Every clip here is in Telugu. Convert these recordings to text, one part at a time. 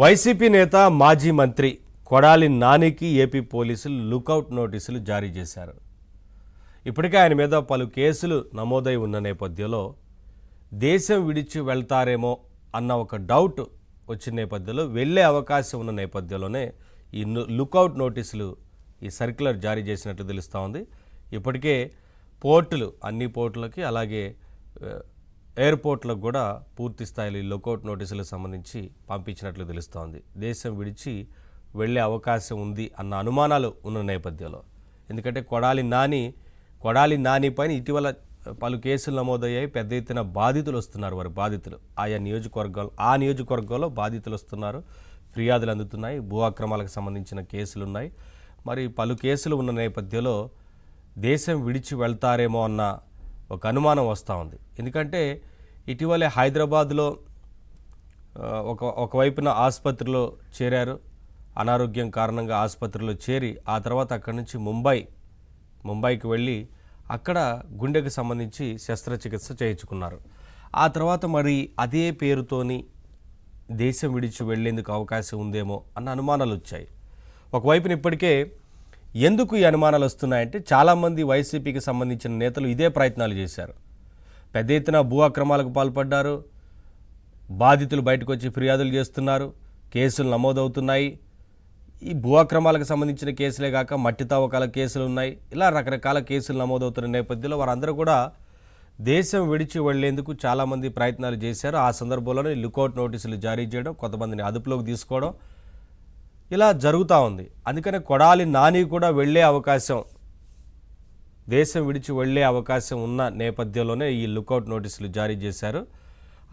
వైసీపీ నేత మాజీ మంత్రి కొడాలి నానికి ఏపీ పోలీసులు లుకౌట్ నోటీసులు జారీ చేశారు. ఇప్పటికే ఆయన మీద పలు కేసులు నమోదై ఉన్న నేపథ్యంలో దేశం విడిచి వెళ్తారేమో అన్న ఒక డౌట్ వచ్చిన నేపథ్యంలో వెళ్ళే అవకాశం ఉన్న నేపథ్యంలోనే ఈ లుకౌట్ నోటీసులు ఈ సర్క్యులర్ జారీ చేసినట్టు తెలుస్తూ ఉంది. ఇప్పటికే పోర్టులు అన్ని పోర్టులకి అలాగే ఎయిర్పోర్ట్లకు కూడా పూర్తి స్థాయిలో ఈ లుకౌట్ నోటీసులకు సంబంధించి పంపించినట్లు తెలుస్తోంది. దేశం విడిచి వెళ్ళే అవకాశం ఉంది అన్న అనుమానాలు ఉన్న నేపథ్యంలో, ఎందుకంటే కొడాలి నాని పైన ఇటీవల పలు కేసులు నమోదయ్యాయి. పెద్ద ఎత్తున బాధితులు వస్తున్నారు. వారి బాధితులు ఆయా నియోజకవర్గంలో బాధితులు వస్తున్నారు. ఫిర్యాదులు అందుతున్నాయి. భూ అక్రమాలకు సంబంధించిన కేసులు ఉన్నాయి. మరి పలు కేసులు ఉన్న నేపథ్యంలో దేశం విడిచి వెళ్తారేమో అన్న ఒక అనుమానం వస్తూ ఉంది. ఎందుకంటే ఇటీవలే హైదరాబాద్లో ఒకవైపున ఆసుపత్రిలో చేరారు. అనారోగ్యం కారణంగా ఆసుపత్రిలో చేరి ఆ తర్వాత అక్కడి నుంచి ముంబైకి వెళ్ళి అక్కడ గుండెకు సంబంధించి శస్త్రచికిత్స చేయించుకున్నారు. ఆ తర్వాత మరి అదే పేరుతోని దేశం విడిచి వెళ్లేందుకు అవకాశం ఉందేమో అన్న అనుమానాలు వచ్చాయి. ఒకవైపున ఇప్పటికే ఎందుకు ఈ అనుమానాలు వస్తున్నాయంటే చాలామంది వైసీపీకి సంబంధించిన నేతలు ఇదే ప్రయత్నాలు చేశారు. పెద్ద ఎత్తున భూ అక్రమాలకు పాల్పడ్డారు. బాధితులు బయటకు వచ్చి ఫిర్యాదులు చేస్తున్నారు. కేసులు నమోదవుతున్నాయి. ఈ భూ అక్రమాలకు సంబంధించిన కేసులే కాక మట్టి తవ్వకాల కేసులు ఉన్నాయి. ఇలా రకరకాల కేసులు నమోదవుతున్న నేపథ్యంలో వారందరూ కూడా దేశం విడిచి వెళ్లేందుకు చాలామంది ప్రయత్నాలు చేశారు. ఆ సందర్భంలోనే లుకౌట్ నోటీసులు జారీ చేయడం, కొంతమందిని అదుపులోకి తీసుకోవడం ఇలా జరుగుతూ ఉంది. అందుకనే కొడాలి నాని కూడా దేశం విడిచి వెళ్ళే అవకాశం ఉన్న నేపథ్యంలోనే ఈ లుకౌట్ నోటీసులు జారీ చేశారు.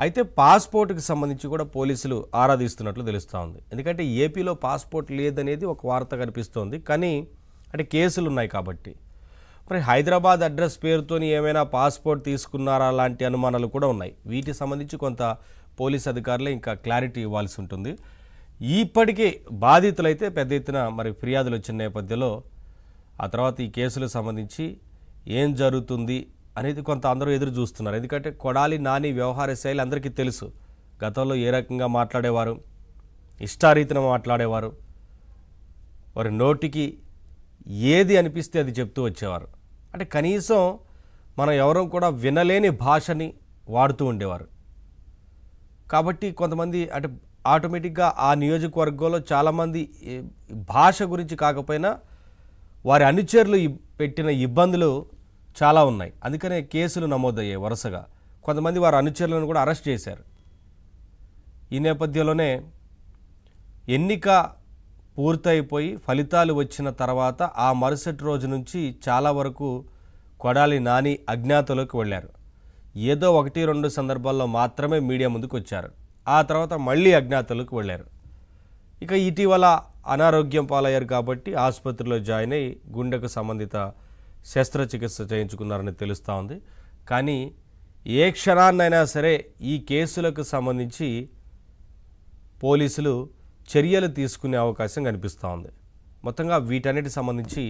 అయితే పాస్పోర్ట్కి సంబంధించి కూడా పోలీసులు ఆరాధిస్తున్నట్లు తెలుస్తూ ఉంది. ఎందుకంటే ఏపీలో పాస్పోర్ట్ లేదనేది ఒక వార్త కనిపిస్తోంది. కానీ అంటే కేసులు ఉన్నాయి కాబట్టి మరి హైదరాబాద్ అడ్రస్ పేరుతోని ఏమైనా పాస్పోర్ట్ తీసుకున్నారా లాంటి అనుమానాలు కూడా ఉన్నాయి. వీటికి సంబంధించి కొంత పోలీస్ అధికారులే ఇంకా క్లారిటీ ఇవ్వాల్సి ఉంటుంది. ఇప్పటికే బాధితులైతే పెద్ద ఎత్తున మరి ఫిర్యాదులు వచ్చిన నేపథ్యంలో ఆ తర్వాత ఈ కేసులకు సంబంధించి ఏం జరుగుతుంది అనేది కొంత అందరూ ఎదురు చూస్తున్నారు. ఎందుకంటే కొడాలి నాని వ్యవహార శైలి అందరికీ తెలుసు. గతంలో ఏ రకంగా మాట్లాడేవారు, ఇష్టారీతిన మాట్లాడేవారు. వారి నోటికి ఏది అనిపిస్తే అది చెప్తూ వచ్చేవారు. అంటే కనీసం మనం ఎవరం కూడా వినలేని భాషని వాడుతూ ఉండేవారు. కాబట్టి కొంతమంది అంటే ఆటోమేటిక్గా ఆ నియోజకవర్గంలో చాలామంది భాష గురించి కాకపోయినా వారి అనుచరులు పెట్టిన ఇబ్బందులు చాలా ఉన్నాయి. అందుకనే కేసులు నమోదయ్యాయి వరుసగా. కొంతమంది వారి అనుచరులను కూడా అరెస్ట్ చేశారు. ఈ నేపథ్యంలోనే ఎన్నిక పూర్తయిపోయి ఫలితాలు వచ్చిన తర్వాత ఆ మరుసటి రోజు నుంచి చాలా వరకు కొడాలి నాని అజ్ఞాతంలోకి వెళ్ళారు. ఏదో 1-2 సందర్భాల్లో మాత్రమే మీడియా ముందుకు వచ్చారు. ఆ తర్వాత మళ్ళీ అజ్ఞాతంలోకి వెళ్ళారు. ఇక ఇటీవల అనారోగ్యం పాలయ్యారు కాబట్టి ఆసుపత్రిలో జాయిన్ అయ్యి గుండెకు సంబంధిత శస్త్రచికిత్స చేయించుకున్నారని తెలుస్తూ ఉంది. కానీ ఏ క్షణాన్నైనా సరే ఈ కేసులకు సంబంధించి పోలీసులు చర్యలు తీసుకునే అవకాశం కనిపిస్తూ ఉంది. మొత్తంగా వీటన్నిటికి సంబంధించి